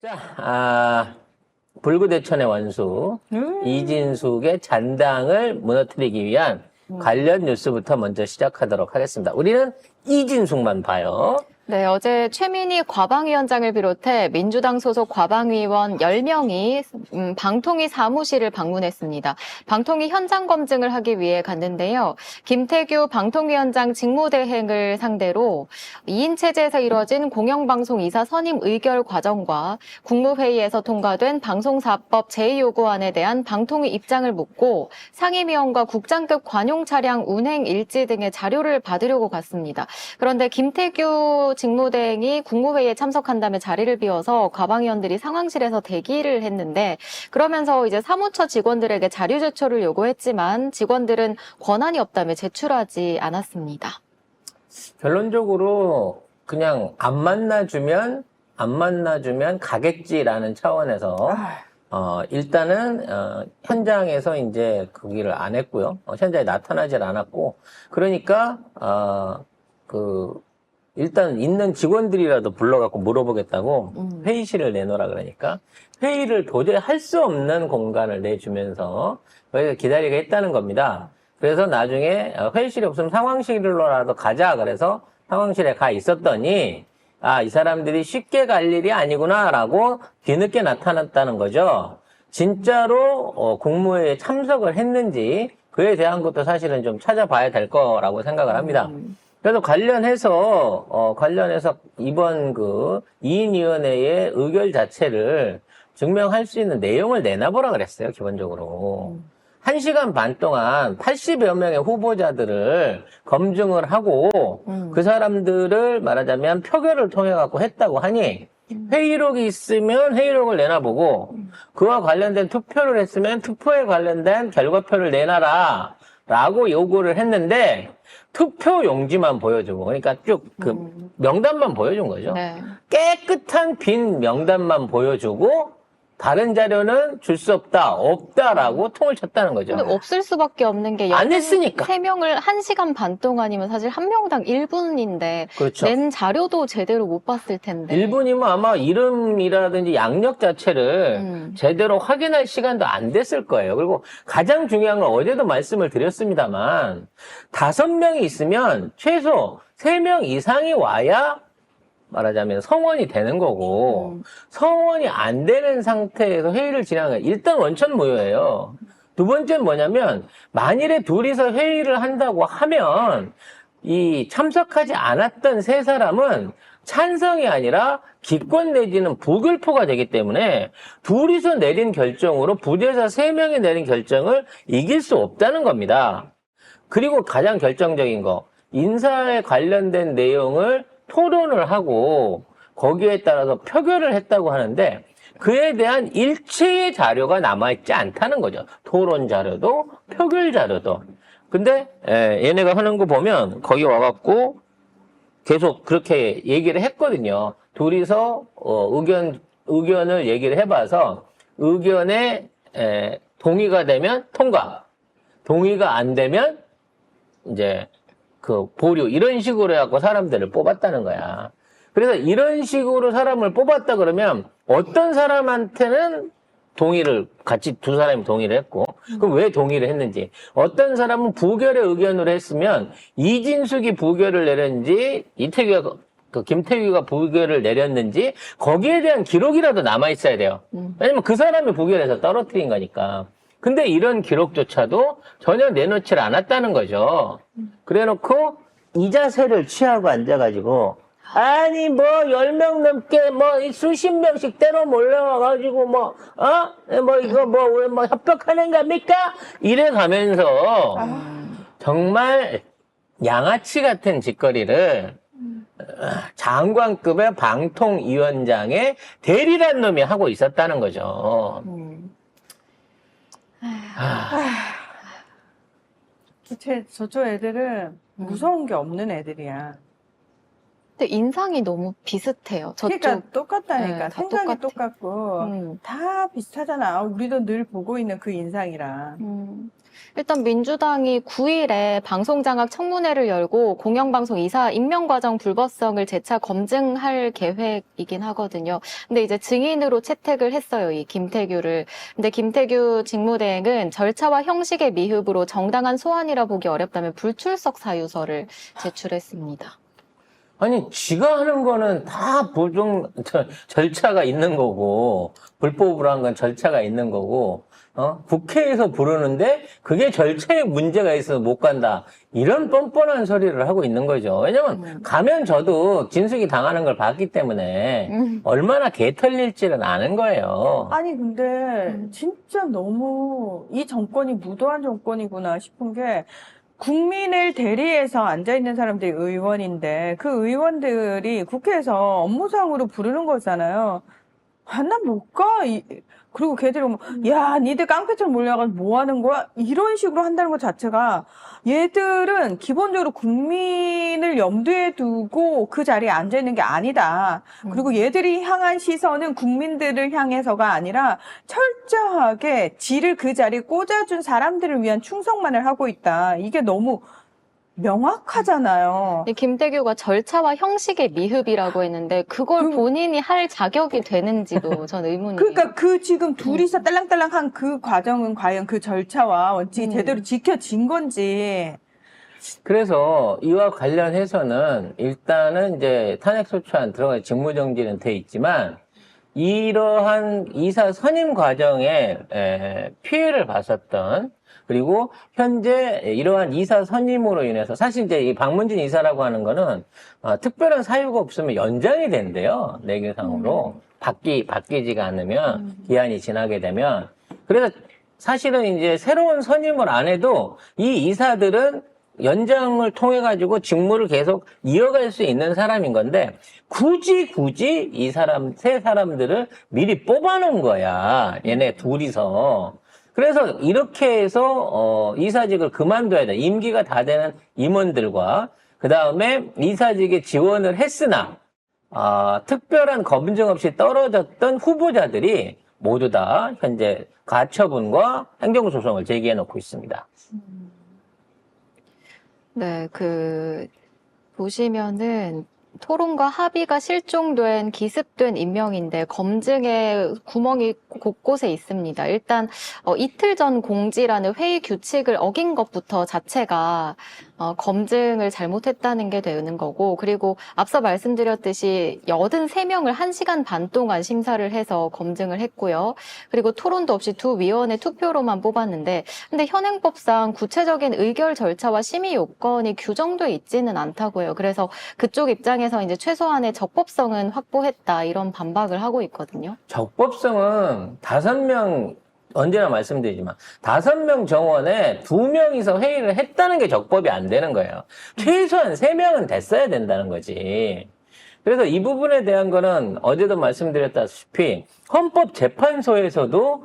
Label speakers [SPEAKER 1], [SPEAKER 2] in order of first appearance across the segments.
[SPEAKER 1] 자, 불구대천의 원수 이진숙의 잔당을 무너뜨리기 위한 관련 뉴스부터 먼저 시작하도록 하겠습니다. 우리는 이진숙만 봐요.
[SPEAKER 2] 네, 어제 최민희 과방위원장을 비롯해 민주당 소속 과방위원 10명이 방통위 사무실을 방문했습니다. 방통위 현장 검증을 하기 위해 갔는데요. 김태규 방통위원장 직무대행을 상대로 2인 체제에서 이뤄진 공영방송 이사 선임 의결 과정과 국무회의에서 통과된 방송사법 제2요구안에 대한 방통위 입장을 묻고 상임위원과 국장급 관용 차량 운행 일지 등의 자료를 받으려고 갔습니다. 그런데 김태규 직무대행이 국무회의에 참석한 다음에 자리를 비워서 과방위원들이 상황실에서 대기를 했는데, 그러면서 이제 사무처 직원들에게 자료 제출을 요구했지만 직원들은 권한이 없다며 제출하지 않았습니다.
[SPEAKER 1] 결론적으로 그냥 안 만나주면 가겠지라는 차원에서 일단은 현장에서 이제 거기를 안 했고요. 현장에 나타나질 않았고, 그러니까 일단 있는 직원들이라도 불러갖고 물어보겠다고 회의실을 내놓으라 그러니까 회의를 도저히 할 수 없는 공간을 내주면서 거기서 기다리게 했다는 겁니다. 그래서 나중에 회의실이 없으면 상황실로라도 가자 그래서 상황실에 가 있었더니 이 사람들이 쉽게 갈 일이 아니구나라고 뒤늦게 나타났다는 거죠. 진짜로 국무회의에 참석을 했는지 그에 대한 것도 사실은 좀 찾아봐야 될 거라고 생각을 합니다. 그래서 관련해서 이번 2인위원회의 의결 자체를 증명할 수 있는 내용을 내놔보라 그랬어요, 기본적으로. 1시간 반 동안 80여 명의 후보자들을 검증을 하고 그 사람들을 말하자면 표결을 통해 갖고 했다고 하니 회의록이 있으면 회의록을 내놔보고 그와 관련된 투표를 했으면 투표에 관련된 결과표를 내놔라 라고 요구를 했는데 투표 용지만 보여주고 그러니까 쭉 명단만 보여준 거죠.
[SPEAKER 2] 네.
[SPEAKER 1] 깨끗한 빈 명단만 보여주고 다른 자료는 줄 수 없다라고 통을 쳤다는 거죠.
[SPEAKER 2] 근데 없을 수밖에 없는 게
[SPEAKER 1] 안 했으니까.
[SPEAKER 2] 3명을 1시간 반 동안이면 사실 한 명당 1분인데
[SPEAKER 1] 그렇죠.
[SPEAKER 2] 낸 자료도 제대로 못 봤을 텐데.
[SPEAKER 1] 1분이면 아마 이름이라든지 양력 자체를 제대로 확인할 시간도 안 됐을 거예요. 그리고 가장 중요한 건 어제도 말씀을 드렸습니다만 5명이 있으면 최소 3명 이상이 와야 말하자면 성원이 되는 거고 성원이 안 되는 상태에서 회의를 진행하는 일단 원천무효예요. 두 번째는 뭐냐면 만일에 둘이서 회의를 한다고 하면 이 참석하지 않았던 3사람은 찬성이 아니라 기권 내지는 부결표가 되기 때문에 둘이서 내린 결정으로 부재자 3명이 내린 결정을 이길 수 없다는 겁니다. 그리고 가장 결정적인 거 인사에 관련된 내용을 토론을 하고 거기에 따라서 표결을 했다고 하는데 그에 대한 일체의 자료가 남아있지 않다는 거죠. 토론 자료도 표결 자료도. 근데 얘네가 하는 거 보면 거기 와갖고 계속 그렇게 얘기를 했거든요. 둘이서 의견을 얘기를 해봐서 의견에 동의가 되면 통과, 동의가 안 되면 이제 보류 이런 식으로 해갖고 사람들을 뽑았다는 거야. 그래서 이런 식으로 사람을 뽑았다 그러면 어떤 사람한테는 동의를 같이 두 사람이 동의를 했고 그럼 왜 동의를 했는지 어떤 사람은 부결의 의견으로 했으면 이진숙이 부결을 내렸는지 김태규가 부결을 내렸는지 거기에 대한 기록이라도 남아 있어야 돼요. 왜냐면 그 사람이 부결해서 떨어뜨린 거니까. 근데 이런 기록조차도 전혀 내놓질 않았다는 거죠. 그래 놓고 이 자세를 취하고 앉아가지고 아니 10명 넘게 수십 명씩 때로 몰려와가지고 이거 협박하는 겁니까? 이래 가면서 정말 양아치 같은 짓거리를 장관급의 방통위원장의 대리란 놈이 하고 있었다는 거죠.
[SPEAKER 3] 저쪽 애들은 무서운 게 없는 애들이야.
[SPEAKER 2] 근데 인상이 너무 비슷해요. 저쪽.
[SPEAKER 3] 그러니까 똑같다니까.
[SPEAKER 2] 네, 다
[SPEAKER 3] 생각이
[SPEAKER 2] 똑같아.
[SPEAKER 3] 똑같고 다 비슷하잖아. 우리도 늘 보고 있는 그 인상이랑.
[SPEAKER 2] 일단 민주당이 9일에 방송장악 청문회를 열고 공영방송 이사 임명과정 불법성을 재차 검증할 계획이긴 하거든요. 근데 이제 증인으로 채택을 했어요, 이 김태규를. 근데 김태규 직무대행은 절차와 형식의 미흡으로 정당한 소환이라 보기 어렵다며 불출석 사유서를 제출했습니다.
[SPEAKER 1] 아니, 지가 하는 거는 다 절차가 있는 거고, 불법으로 한 건 절차가 있는 거고, 국회에서 부르는데 그게 절차에 문제가 있어서 못 간다. 이런 뻔뻔한 소리를 하고 있는 거죠. 왜냐면 가면 저도 진숙이 당하는 걸 봤기 때문에 얼마나 개 털릴지는 아는 거예요.
[SPEAKER 3] 아니 근데 진짜 너무 이 정권이 무도한 정권이구나 싶은 게 국민을 대리해서 앉아있는 사람들이 의원인데 그 의원들이 국회에서 업무상으로 부르는 거잖아요. 아, 난 못 가. 그리고 걔들이 오면, 야, 니들 깡패처럼 몰려가서 뭐 하는 거야? 이런 식으로 한다는 것 자체가 얘들은 기본적으로 국민을 염두에 두고 그 자리에 앉아있는 게 아니다. 그리고 얘들이 향한 시선은 국민들을 향해서가 아니라 철저하게 지를 그 자리에 꽂아준 사람들을 위한 충성만을 하고 있다. 이게 너무 명확하잖아요.
[SPEAKER 2] 김태규가 절차와 형식의 미흡이라고 했는데 그걸 본인이 할 자격이 되는지도 전 의문이에요.
[SPEAKER 3] 그러니까 그 지금 둘이서 딸랑딸랑한 그 과정은 과연 그 절차와 원칙이 제대로 지켜진 건지.
[SPEAKER 1] 그래서 이와 관련해서는 일단은 이제 탄핵소추안 들어가 직무정지는 돼 있지만 이러한 이사 선임 과정에 피해를 봤었던 그리고 현재 이러한 이사 선임으로 인해서 사실 이제 이 박문진 이사라고 하는 거는 특별한 사유가 없으면 연장이 된대요. 내규상으로 바뀌지가 않으면 기한이 지나게 되면 그래서 사실은 이제 새로운 선임을 안 해도 이 이사들은 연장을 통해 가지고 직무를 계속 이어갈 수 있는 사람인 건데 굳이 이 세 사람들을 미리 뽑아놓은 거야. 얘네 둘이서. 그래서 이렇게 해서 이사직을 그만둬야 돼. 임기가 다 되는 임원들과 그 다음에 이사직에 지원을 했으나 특별한 검증 없이 떨어졌던 후보자들이 모두 다 현재 가처분과 행정소송을 제기해 놓고 있습니다.
[SPEAKER 2] 네, 보시면은 토론과 합의가 실종된 기습된 임명인데 검증에 구멍이 곳곳에 있습니다. 일단 이틀 전 공지라는 회의 규칙을 어긴 것부터 자체가 검증을 잘못했다는 게 되는 거고 그리고 앞서 말씀드렸듯이 83명을 1시간 반 동안 심사를 해서 검증을 했고요. 그리고 토론도 없이 두 위원회 투표로만 뽑았는데 근데 현행법상 구체적인 의결 절차와 심의 요건이 규정돼 있지는 않다고요. 그래서 그쪽 입장에서 이제 최소한의 적법성은 확보했다 이런 반박을 하고 있거든요.
[SPEAKER 1] 적법성은 5명 언제나 말씀드리지만 5명 정원에 2명이서 회의를 했다는 게 적법이 안 되는 거예요. 최소한 3명은 됐어야 된다는 거지. 그래서 이 부분에 대한 거는 어제도 말씀드렸다시피 헌법재판소에서도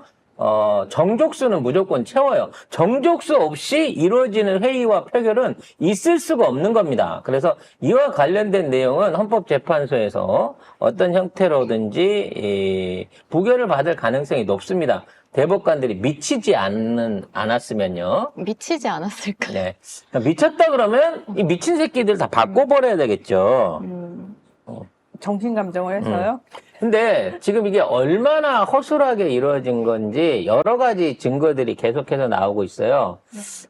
[SPEAKER 1] 정족수는 무조건 채워요. 정족수 없이 이루어지는 회의와 표결은 있을 수가 없는 겁니다. 그래서 이와 관련된 내용은 헌법재판소에서 어떤 형태로든지 부결을 받을 가능성이 높습니다. 대법관들이 미치지 않았으면요.
[SPEAKER 2] 미치지 않았을까요?
[SPEAKER 1] 네. 미쳤다 그러면 이 미친 새끼들 다 바꿔버려야 되겠죠.
[SPEAKER 3] 정신감정을 해서요.
[SPEAKER 1] 근데 지금 이게 얼마나 허술하게 이루어진 건지 여러 가지 증거들이 계속해서 나오고 있어요.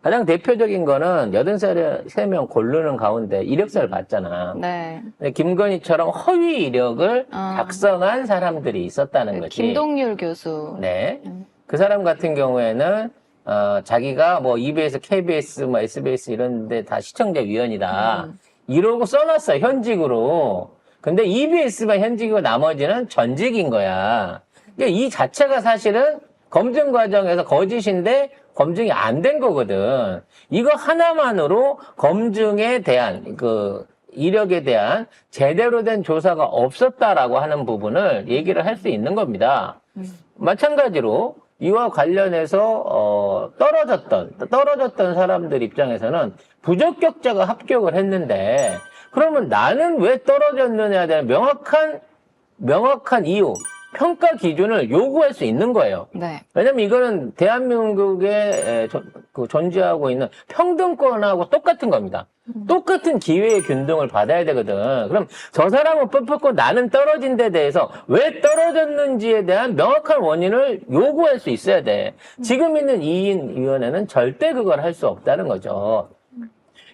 [SPEAKER 1] 가장 대표적인 거는 83명 고르는 가운데 이력서를 봤잖아.
[SPEAKER 2] 네.
[SPEAKER 1] 근데 김건희처럼 허위 이력을 작성한 사람들이 있었다는 거지.
[SPEAKER 2] 김동률 교수.
[SPEAKER 1] 네. 그 사람 같은 경우에는 자기가 뭐 EBS, KBS, 뭐 SBS 이런 데 다 시청자 위원이다. 이러고 써놨어, 현직으로. 근데 EBS만 현직이고 나머지는 전직인 거야. 그러니까 이 자체가 사실은 검증 과정에서 거짓인데 검증이 안 된 거거든. 이거 하나만으로 검증에 대한 이력에 대한 제대로 된 조사가 없었다라고 하는 부분을 얘기를 할 수 있는 겁니다. 마찬가지로 이와 관련해서 떨어졌던 사람들 입장에서는 부적격자가 합격을 했는데 그러면 나는 왜 떨어졌느냐에 대한 명확한 이유, 평가 기준을 요구할 수 있는 거예요.
[SPEAKER 2] 네.
[SPEAKER 1] 왜냐면 이거는 대한민국에 존재하고 있는 평등권하고 똑같은 겁니다. 똑같은 기회의 균등을 받아야 되거든. 그럼 저 사람은 뽑혔고 나는 떨어진 데 대해서 왜 떨어졌는지에 대한 명확한 원인을 요구할 수 있어야 돼. 지금 있는 2인 위원회는 절대 그걸 할 수 없다는 거죠.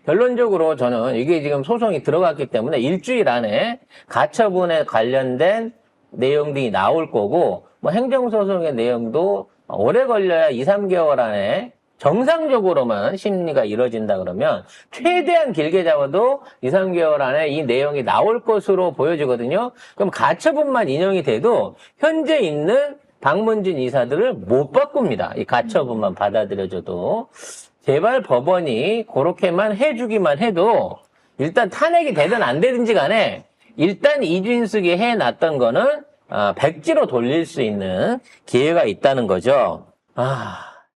[SPEAKER 1] 결론적으로 저는 이게 지금 소송이 들어갔기 때문에 일주일 안에 가처분에 관련된 내용들이 나올 거고, 뭐 행정소송의 내용도 오래 걸려야 2, 3개월 안에 정상적으로만 심리가 이루어진다 그러면 최대한 길게 잡아도 2, 3개월 안에 이 내용이 나올 것으로 보여지거든요. 그럼 가처분만 인용이 돼도 현재 있는 박문진 이사들을 못 바꿉니다. 이 가처분만 받아들여져도. 제발 법원이 그렇게만 해주기만 해도 일단 탄핵이 되든 안 되든지 간에 일단 이준석이 해놨던 거는 백지로 돌릴 수 있는 기회가 있다는 거죠.